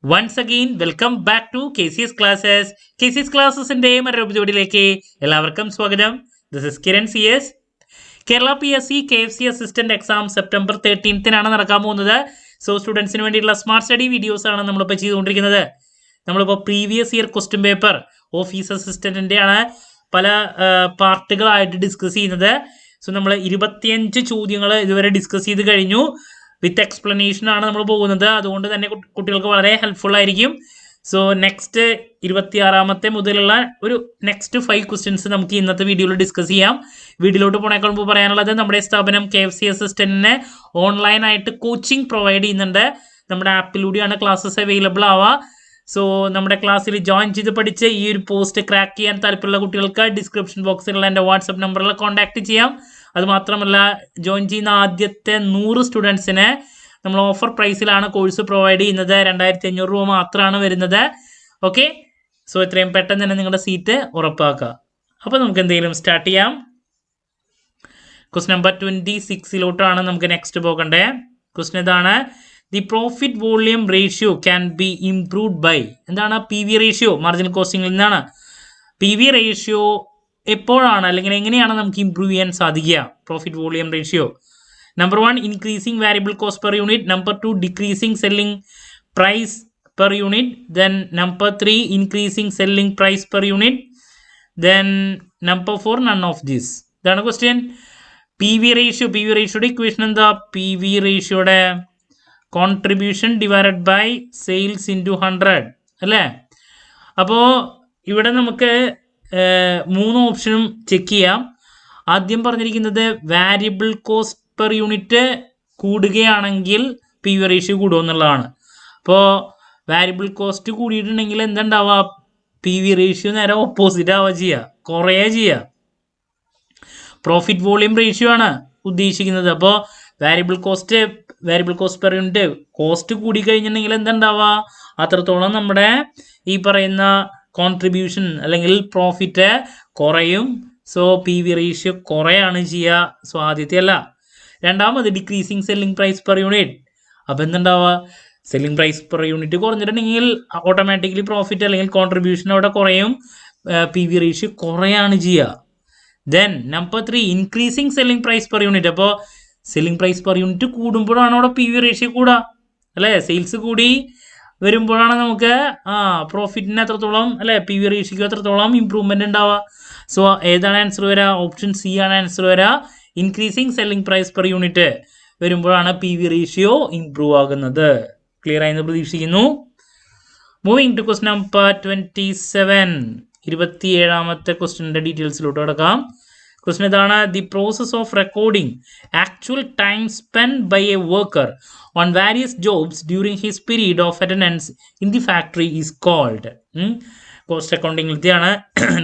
Once again, welcome back to KCS Classes. KCS Classesന്റെ മറ്റൊരു എപ്പിസോഡിലേക്ക് എല്ലാവർക്കും സ്വാഗതം. This is Kiran CS. Kerala PSC KFC assistant exam September 13-നാണ് നടക്കാൻ പോകുന്നത്. സോ സ്റ്റുഡൻസിന് വേണ്ടിയിട്ടുള്ള സ്മാർട്ട് സ്റ്റഡി വീഡിയോസ് ആണ് നമ്മളിപ്പോൾ ചെയ്തുകൊണ്ടിരിക്കുന്നത്. നമ്മളിപ്പോൾ previous year question paper office അസിസ്റ്റന്റിന്റെ ആണ് പല പാർട്ടുകളായിട്ട് ഡിസ്കസ് ചെയ്യുന്നത്. സോ നമ്മൾ 25 ചോദ്യങ്ങൾ ഇതുവരെ ഡിസ്കസ് ചെയ്ത് കഴിഞ്ഞു. വിത്ത് എക്സ്പ്ലനേഷൻ ആണ് നമ്മൾ പോകുന്നത്. അതുകൊണ്ട് തന്നെ കുട്ടികൾക്ക് വളരെ ഹെൽപ്ഫുൾ ആയിരിക്കും. സോ നെക്സ്റ്റ് 26-ാമത്തെ മുതലുള്ള ഒരു നെക്സ്റ്റ് 5 ക്വസ്റ്റ്യൻസ് നമുക്ക് ഇന്നത്തെ വീഡിയോയിൽ ഡിസ്കസ് ചെയ്യാം. വീഡിയോയിലോട്ട് പോണേക്കാൾ മുമ്പ് പറയാനുള്ളത് നമ്മുടെ സ്ഥാപനം KFC അസിസ്റ്റന്റിന് ഓൺലൈനായിട്ട് കോച്ചിങ് പ്രൊവൈഡ് ചെയ്യുന്നുണ്ട്. നമ്മുടെ ആപ്പിലൂടെയാണ് ക്ലാസ്സസ് അവൈലബിൾ ആവുക. സോ നമ്മുടെ ക്ലാസ്സിൽ ജോയിൻ ചെയ്ത് പഠിച്ച് ഈ ഒരു പോസ്റ്റ് ക്രാക്ക് ചെയ്യാൻ താല്പര്യമുള്ള കുട്ടികൾക്ക് ഡിസ്ക്രിപ്ഷൻ ബോക്സിലുള്ള എൻ്റെ വാട്സപ്പ് നമ്പറിൽ കോൺടാക്ട് ചെയ്യാം. അതുമാത്രമല്ല, ജോയിൻ ചെയ്യുന്ന ആദ്യത്തെ 100 സ്റ്റുഡൻസിന് നമ്മൾ ഓഫർ പ്രൈസിലാണ് കോഴ്സ് പ്രൊവൈഡ് ചെയ്യുന്നത്. 2500 രൂപ മാത്രമാണ് വരുന്നത്. ഓക്കെ, സോ എത്രയും പെട്ടെന്ന് തന്നെ നിങ്ങളുടെ സീറ്റ് ഉറപ്പാക്കുക. അപ്പോൾ നമുക്ക് എന്തെങ്കിലും സ്റ്റാർട്ട് ചെയ്യാം. ക്വസ്റ്റ്യൻ നമ്പർ 26-ലോട്ടാണ് നമുക്ക് നെക്സ്റ്റ് പോകണ്ടേ. ക്വസ്റ്റ്യൻ ഇതാണ്: the profit volume ratio can be improved by. എന്താണ് PV റേഷ്യോ? മാർജിനൽ കോസ്റ്റിംഗിൽ നിന്നാണ്. PV റേഷ്യോ എപ്പോഴാണ് അല്ലെങ്കിൽ എങ്ങനെയാണ് നമുക്ക് ഇംപ്രൂവ് ചെയ്യാൻ സാധിക്കുക? Profit volume ratio. Number 1, increasing variable cost per unit. Number 2, decreasing selling price per unit. Then number 3, increasing selling price per unit. Then number 4, none of this. ഇതാണ് question. PV ratio. PV റേഷ്യോയുടെ equation എന്താ? PV റേഷ്യോയുടെ contribution divided by sales into 100 അല്ലേ? അപ്പോൾ ഇവിടെ നമുക്ക് 3 ഓപ്ഷനും check ചെയ്യാം. ആദ്യം പറഞ്ഞിരിക്കുന്നത് വാരിയബിൾ കോസ്റ്റ് പെർ യൂണിറ്റ് കൂടുകയാണെങ്കിൽ PV റേഷ്യോ കൂടുമെന്നുള്ളതാണ്. അപ്പോൾ വാരിയബിൾ കോസ്റ്റ് കൂടിയിട്ടുണ്ടെങ്കിൽ എന്തുണ്ടാവുക? PV റേഷ്യോ നേരെ ഓപ്പോസിറ്റ് ആവുക ചെയ്യുക, കുറയുക ചെയ്യുക. പ്രോഫിറ്റ് വോളിയം റേഷ്യോ ആണ് ഉദ്ദേശിക്കുന്നത്. അപ്പോൾ variable cost per unit cost കൂടിക്കഴിഞ്ഞിട്ടുണ്ടെങ്കിൽ എന്തുണ്ടാവുക? അത്രത്തോളം നമ്മുടെ ഈ പറയുന്ന കോൺട്രിബ്യൂഷൻ അല്ലെങ്കിൽ പ്രോഫിറ്റ് കുറയും. സോ PV റേഷ്യോ കുറയാണ് ചെയ്യുക. സോ ആദ്യത്തെ അല്ല. രണ്ടാമത് decreasing selling price per unit. അപ്പോൾ എന്തുണ്ടാവുക? സെല്ലിംഗ് പ്രൈസ് പെർ യൂണിറ്റ് കുറഞ്ഞിട്ടുണ്ടെങ്കിൽ ഓട്ടോമാറ്റിക്കലി പ്രോഫിറ്റ് അല്ലെങ്കിൽ കോൺട്രിബ്യൂഷൻ അവിടെ കുറയും. PV റേഷ്യോ കുറയാണ് ചെയ്യുക. Then number 3, increasing selling price per unit. അപ്പോൾ സെല്ലിംഗ് പ്രൈസ് പെർ യൂണിറ്റ് കൂടുമ്പോഴാണ് അവിടെ PV റേഷ്യോ കൂടുക അല്ലേ? സെയിൽസ് കൂടി വരുമ്പോഴാണ് നമുക്ക് പ്രോഫിറ്റിന് എത്രത്തോളം അല്ലേ, PV റേഷ്യോക്ക് എത്രത്തോളം ഇമ്പ്രൂവ്മെന്റ് ഉണ്ടാവുക. സോ ഏതാണ് ആൻസർ വരിക? ഓപ്ഷൻ സി ആണ് ആൻസർ വരിക. Increasing selling price per unit വരുമ്പോഴാണ് PV റേഷ്യോ ഇംപ്രൂവ് ആകുന്നത്. ക്ലിയർ ആയെന്ന് പ്രതീക്ഷിക്കുന്നു. Moving to question number 27. 27-ാമത്തെ ക്വസ്റ്റ്യൻ്റെ ഡീറ്റെയിൽസിലോട്ട് കിടക്കാം. ക്വസ്റ്റ്യൻ ഇതാണ്: the process of recording actual time spend by a worker on various jobs during his period of attendance in the factory is called. Cost അക്കൗണ്ടിങ്ങിലത്തെയാണ്.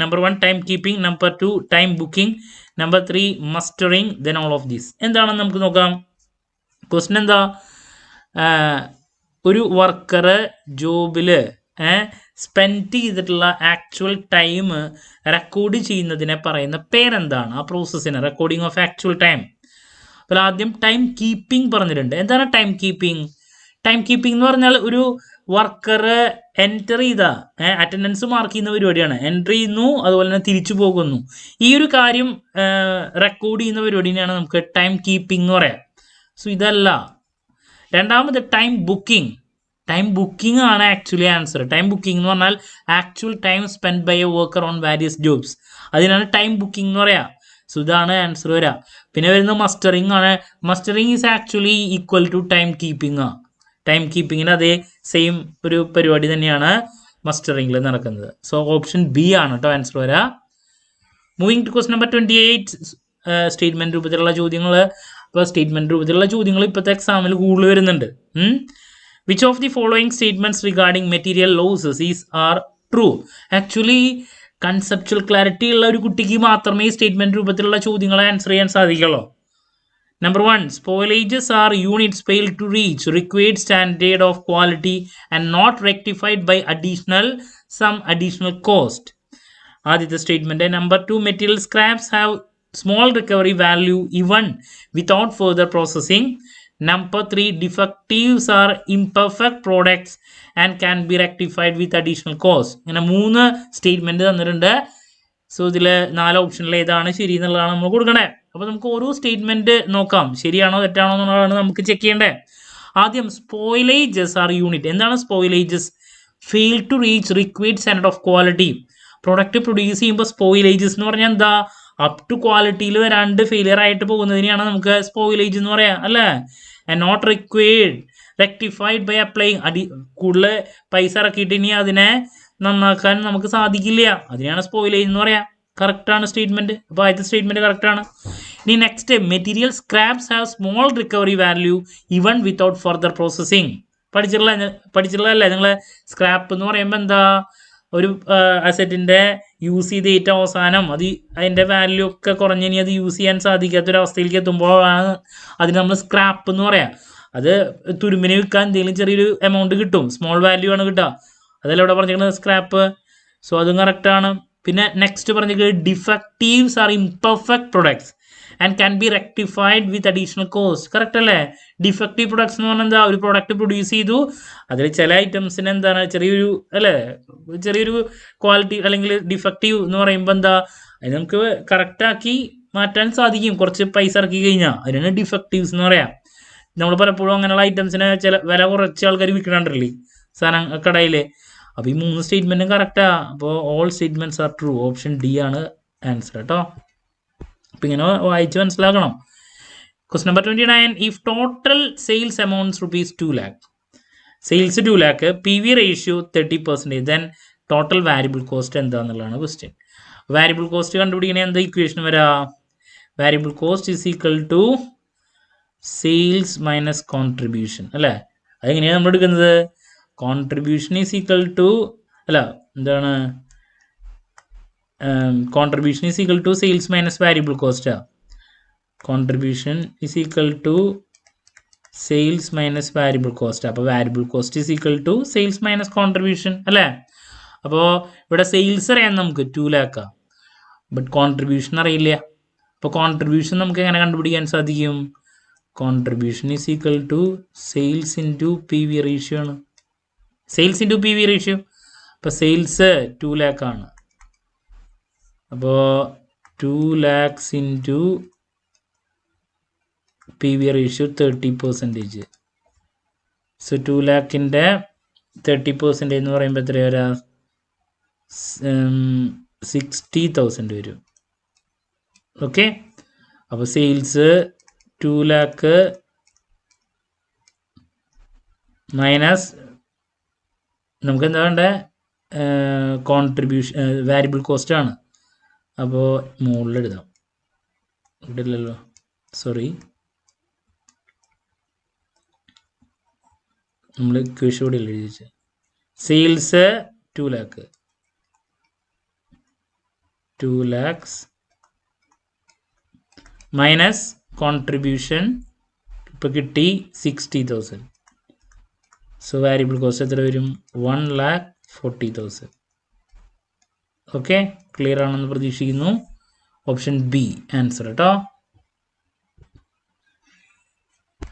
Number 1, time keeping. Number 2, time booking. Number 3, mustering. Then all of these. എന്താണെന്ന് നമുക്ക് നോക്കാം. Question എന്താ? ഒരു worker ജോബിൽ spend ചെയ്തിട്ടുള്ള actual time record ചെയ്യുന്നതിനെ പറയുന്ന പേരെന്താണ്? ആ പ്രോസസ്സിന് റെക്കോർഡിംഗ് ഓഫ് ആക്ച്വൽ ടൈം. അപ്പോൾ ആദ്യം ടൈം കീപ്പിംഗ് പറഞ്ഞിട്ടുണ്ട്. എന്താണ് ടൈം കീപ്പിംഗ്? ടൈം കീപ്പിംഗ് എന്ന് പറഞ്ഞാൽ ഒരു വർക്കർ എൻറ്റർ ചെയ്ത അറ്റൻഡൻസ് മാർക്ക് ചെയ്യുന്ന പരിപാടിയാണ്. എൻട്രി ചെയ്യുന്നു, അതുപോലെ തന്നെ തിരിച്ചു പോകുന്നു. ഈ ഒരു കാര്യം റെക്കോർഡ് ചെയ്യുന്ന പരിപാടിനെയാണ് നമുക്ക് ടൈം കീപ്പിംഗ് എന്ന് പറയാം. സോ ഇതല്ല. രണ്ടാമത് ടൈം ബുക്കിംഗ്. ടൈം ബുക്കിംഗ് ആണ് ആക്ച്വലി ആൻസർ. ടൈം ബുക്കിംഗ് എന്ന് പറഞ്ഞാൽ actual time spend by a worker on various jobs. അതിനാണ് ടൈം ബുക്കിംഗ് എന്ന് പറയാം. സോ ഇതാണ് ആൻസർ വരിക. പിന്നെ വരുന്നത് മസ്റ്ററിംഗ് ആണ്. Mustering is actually equal to time keeping. Time കീപ്പിങ്ങിന് അതേ സെയിം ഒരു പരിപാടി തന്നെയാണ് മസ്റ്ററിംഗിൽ നടക്കുന്നത്. സോ ഓപ്ഷൻ ബി ആണ് കേട്ടോ ആൻസർ വരിക. Moving to question number 28. Statement രൂപത്തിലുള്ള ചോദ്യങ്ങൾ. അപ്പോൾ സ്റ്റേറ്റ്മെന്റ് രൂപത്തിലുള്ള ചോദ്യങ്ങൾ ഇപ്പോഴത്തെ എക്സാമിൽ കൂടുതൽ വരുന്നുണ്ട്. Which of the following statements regarding material losses are true? Actually, conceptual clarity ഉള്ള ഒരു കുട്ടിക്ക് മാത്രമേ സ്റ്റേറ്റ്മെന്റ് രൂപത്തിലുള്ള ചോദ്യങ്ങളെ ആൻസർ ചെയ്യാൻ സാധിക്കുള്ളൂ. Number 1, spoilages are units failed to reach required standard of quality and not rectified by some additional cost. ആദ്യത്തെ statement. Number 2, material scraps have small recovery value even without further processing. Number 3, defectives are imperfect products and can be rectified with additional cost. ഇങ്ങനെ 3 statement തന്നിട്ടുണ്ട്. So ഇതിൽ 4 ഓപ്ഷനിൽ ഏതാണ് ശരി എന്നുള്ളതാണ് നമ്മൾ കൊടുക്കണേ. അപ്പോൾ നമുക്ക് ഓരോ സ്റ്റേറ്റ്മെന്റ് നോക്കാം, ശരിയാണോ തെറ്റാണോ എന്നുള്ളതാണ് നമുക്ക് ചെക്ക് ചെയ്യേണ്ടത്. ആദ്യം സ്പോയിലേജസ് ആർ യൂണിറ്റ്. എന്താണ് spoilages? Fail to reach required standard of quality. Product produce ചെയ്യുമ്പോൾ സ്പോയിലേജസ് എന്ന് പറഞ്ഞാൽ എന്താ? അപ് ടു ക്വാളിറ്റിയിൽ വരാണ്ട് ഫെയിലിയർ ആയിട്ട് പോകുന്നതിനെയാണ് നമുക്ക് സ്പോയിലേജ് എന്ന് പറയാം, അല്ലേ? And not required rectified by applying. കൂടുതൽ പൈസ ഇറക്കിയിട്ട് ഇനി അതിനെ നന്നാക്കാൻ നമുക്ക് സാധിക്കില്ല, അതിനെയാണ് സ്പോയിലേജ് എന്ന് പറയാം. കറക്റ്റാണ് സ്റ്റേറ്റ്മെന്റ്. അപ്പോൾ ആദ്യത്തെ സ്റ്റേറ്റ്മെന്റ് കറക്റ്റാണ്. ഇനി next, material scraps have small recovery value even without further processing. പഠിച്ചിട്ടുള്ളതല്ലേ നിങ്ങൾ? സ്ക്രാപ്പ് എന്ന് പറയുമ്പോൾ എന്താ? ഒരു അസറ്റിന്റെ യൂസ് ചെയ്ത് ഏറ്റവും അവസാനം അതിന്റെ വാല്യൂ ഒക്കെ കുറഞ്ഞ് ഇനി അത് യൂസ് ചെയ്യാൻ സാധിക്കാത്തൊരവസ്ഥയിലേക്ക് എത്തുമ്പോഴാണ് അതിന് നമ്മൾ സ്ക്രാപ്പ് എന്ന് പറയാം. അത് തുരുമ്പിന് വിൽക്കാൻ എന്തെങ്കിലും ചെറിയൊരു എമൗണ്ട് കിട്ടും, സ്മോൾ വാല്യൂ ആണ് കിട്ടുക, അതല്ല ഇവിടെ പറഞ്ഞിരിക്കുന്നത് സ്ക്രാപ്പ്. സോ അതും കറക്റ്റാണ്. പിന്നെ നെക്സ്റ്റ് പറഞ്ഞിരിക്കുന്നത് defectives are imperfect products and can be rectified with additional cost. Correct അല്ലേ? ഡിഫക്റ്റീവ് പ്രൊഡക്ട്സ് എന്ന് പറഞ്ഞാൽ എന്താ? ഒരു പ്രൊഡക്റ്റ് പ്രൊഡ്യൂസ് ചെയ്തു, അതിൽ ചില ഐറ്റംസിന് എന്താണ് ചെറിയൊരു ക്വാളിറ്റി അല്ലെങ്കിൽ ഡിഫക്റ്റീവ് എന്ന് പറയുമ്പോൾ എന്താ? അത് നമുക്ക് കറക്റ്റാക്കി മാറ്റാൻ സാധിക്കും കുറച്ച് പൈസ ഇറക്കി കഴിഞ്ഞാൽ, അതിനാണ് ഡിഫക്റ്റീവ്സ് എന്ന് പറയാം. നമ്മൾ പലപ്പോഴും അങ്ങനെയുള്ള ഐറ്റംസിന് ചില വില കുറച്ച് ആൾക്കാർ വിൽക്കണുണ്ടല്ലേ സാധനം കടയിൽ. അപ്പോൾ ഈ 3 സ്റ്റേറ്റ്മെന്റും കറക്റ്റാ. അപ്പോൾ all statements are true. Option D ആണ് ആൻസർ കേട്ടോ. അപ്പം ഇങ്ങനെ വായിച്ച് മനസ്സിലാക്കണം. Question number 29, if total sales amounts ₹2 lakh, sales 2 lakh, PV ratio 30%, then total variable cost എന്താണെന്നുള്ളതാണ് ക്വസ്റ്റ്യൻ. വാരിയബിൾ കോസ്റ്റ് കണ്ടുപിടിക്കണേ എന്താ ഇക്വേഷൻ വരാ? Variable cost is equal to sales minus contribution, അല്ലേ? അതെങ്ങനെയാണ് നമ്മൾ എടുക്കുന്നത്? Contribution is equal to contribution is equal to sales minus variable Costa. Contribution is equal to sales minus variable cost. അപ്പോൾ variable cost is equal to sales minus contribution, അല്ലേ? അപ്പോൾ ഇവിടെ sales അറിയാം നമുക്ക് 2 lakh, ബട്ട് കോൺട്രിബ്യൂഷൻ അറിയില്ല. അപ്പോൾ contribution നമുക്ക് എങ്ങനെ കണ്ടുപിടിക്കാൻ സാധിക്കും? Contribution is equal to sales into PV ratio ആണ്. Sales into PV ratio. അപ്പോൾ സെയിൽസ് 2 lakh ആണ്. അപ്പോൾ 2 lakhs into PV ratio 30%. So 2 lakhന്റെ 30% എന്ന് പറയുമ്പോൾ എത്ര വരാ? 60,000 വരും. ഓക്കെ. അപ്പോൾ സെയിൽസ് 2 lakh മൈനസ് നമുക്ക് എന്താ വേണ്ടേ? കോൺട്രിബ്യൂഷൻ വാരിയബിൾ കോസ്റ്റ് ആണ്. അപ്പോൾ മുകളിൽ എഴുതാം, ഇവിടെ ഇല്ലല്ലോ, സോറി, നമ്മൾ ഇക്വേഷൻ കൂടെ എഴുതി വെച്ചത്. സെയിൽസ് 2 lakhs മൈനസ് കോൺട്രിബ്യൂഷൻ ഇപ്പോൾ കിട്ടി 60,000. സോ വാരിയബിൾ കോസ്റ്റ് എത്ര വരും? 1,40,000. ഓക്കെ, ക്ലിയർ ആണെന്ന് പ്രതീക്ഷിക്കുന്നു. ഓപ്ഷൻ ബി ആൻസർ കേട്ടോ.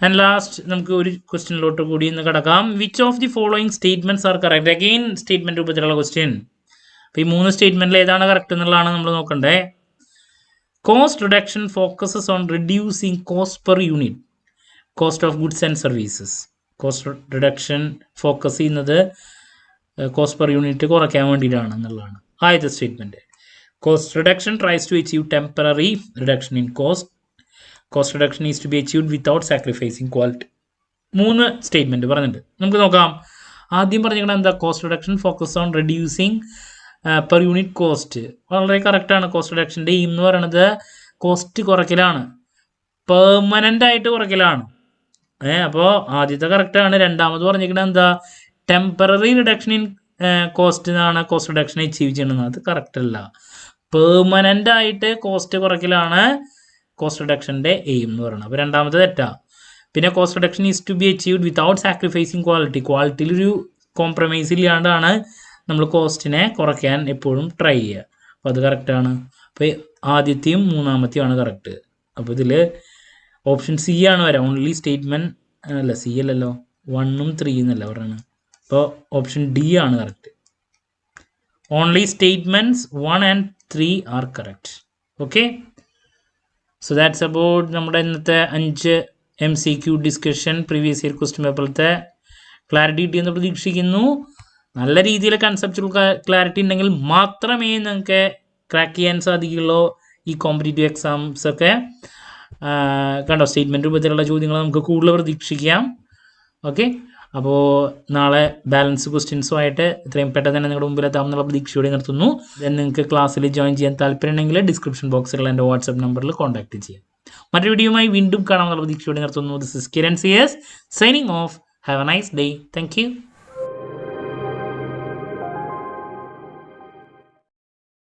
ആൻഡ് ലാസ്റ്റ് നമുക്ക് ഒരു ക്വസ്റ്റ്യനിലോട്ട് കൂടി ഇന്ന് കിടക്കാം. Which of the following statements are correct? Again statement രൂപത്തിലുള്ള ക്വസ്റ്റ്യൻ. അപ്പോൾ ഈ 3 സ്റ്റേറ്റ്മെന്റിൽ ഏതാണ് കറക്റ്റ് എന്നുള്ളതാണ് നമ്മൾ നോക്കണ്ടേ. Cost reduction focuses on reducing cost per unit cost of goods and services. Cost reduction focus ചെയ്യുന്നത് കോസ്റ്റ് പെർ യൂണിറ്റ് കുറയ്ക്കാൻ വേണ്ടിയിട്ടാണ് എന്നുള്ളതാണ് ആദ്യത്തെ statement. Cost reduction tries to achieve temporary reduction in cost. Cost reduction is to be achieved without sacrificing quality. 3 statement പറഞ്ഞിട്ടുണ്ട്. നമുക്ക് നോക്കാം. ആദ്യം പറഞ്ഞിരിക്കുന്നത് എന്താ? Cost reduction focus on reducing per unit cost. വളരെ കറക്റ്റാണ്. കോസ്റ്റ് റിഡക്ഷൻ്റെ എയിം എന്ന് പറയുന്നത് കോസ്റ്റ് കുറയ്ക്കലാണ്, പെർമനൻ്റ് ആയിട്ട് കുറയ്ക്കലാണ്. അപ്പോൾ ആദ്യത്തെ കറക്റ്റാണ്. രണ്ടാമത് പറഞ്ഞിരിക്കുന്നത് എന്താ? ടെമ്പററി റിഡക്ഷൻ ഇൻ കോസ്റ്റ് എന്നാണ് കോസ്റ്റ് റിഡക്ഷൻ അച്ചീവ് ചെയ്യണമെന്ന്. അത് കറക്റ്റ് അല്ല. പെർമനൻ്റ് ആയിട്ട് കോസ്റ്റ് കുറയ്ക്കലാണ് കോസ്റ്റ് റിഡക്ഷൻ്റെ എയിം എന്ന് പറയുന്നത്. അപ്പോൾ രണ്ടാമത്തെ തെറ്റാ. പിന്നെ cost reduction is to be achieved without sacrificing quality. ക്വാളിറ്റിയിലൊരു കോംപ്രമൈസ് ഇല്ലാണ്ടാണ് നമ്മൾ കോസ്റ്റിനെ കുറയ്ക്കാൻ എപ്പോഴും ട്രൈ ചെയ്യുക. അപ്പോൾ അത് കറക്റ്റാണ്. അപ്പോൾ ആദ്യത്തെയും മൂന്നാമത്തെയും ആണ് കറക്റ്റ്. അപ്പോൾ ഇതിൽ ഓപ്ഷൻ സി ആണ് വരാം. ഓൺലി സ്റ്റേറ്റ്മെൻറ്റ് അല്ല സി അല്ലല്ലോ, 1ഉം 3 എന്നല്ല പറയുന്നത്. അപ്പോൾ ഓപ്ഷൻ ഡി ആണ് correct. Only statements 1 and 3 are correct. Okay, so that's about നമ്മുടെ ഇന്നത്തെ 5 MCQ discussion previous year question പേപ്പറിലത്തെ ക്ലാരിറ്റി കിട്ടിയെന്ന് പ്രതീക്ഷിക്കുന്നു. നല്ല രീതിയിൽ കൺസെപ്റ്റുവൽ ക്ലാരിറ്റി ഉണ്ടെങ്കിൽ മാത്രമേ നിങ്ങൾക്ക് ക്രാക്ക് ചെയ്യാൻ സാധിക്കുള്ളൂ ഈ കോമ്പറ്റേറ്റീവ് എക്സാംസ് ഒക്കെ. കണ്ടോ, സ്റ്റേറ്റ്മെൻറ്റ് രൂപത്തിലുള്ള ചോദ്യങ്ങൾ നമുക്ക് കൂടുതൽ പ്രതീക്ഷിക്കാം. ഓക്കെ, അപ്പോൾ നാളെ ബാലൻസ് ക്വസ്റ്റ്യൻസുമായിട്ട് എത്രയും പെട്ടെന്ന് തന്നെ നിങ്ങളുടെ മുമ്പിൽ എത്താമെന്നുള്ള പ്രതീക്ഷയോടെ നിർത്തുന്നു. ദെൻ നിങ്ങൾക്ക് ക്ലാസ്സിൽ ജോയിൻ ചെയ്യാൻ താല്പര്യമുണ്ടെങ്കിൽ ഡിസ്ക്രിപ്ഷൻ ബോക്സിലുള്ള എൻ്റെ വാട്സ്ആപ്പ് നമ്പറിൽ കോൺടാക്ട് ചെയ്യാം. മറ്റൊരു വീഡിയോയുമായി വീണ്ടും കാണാമെന്നുള്ള പ്രതീക്ഷയോടെ നിർത്തുന്നു. This is Kiran CS signing off. Have a nice day. Thank U.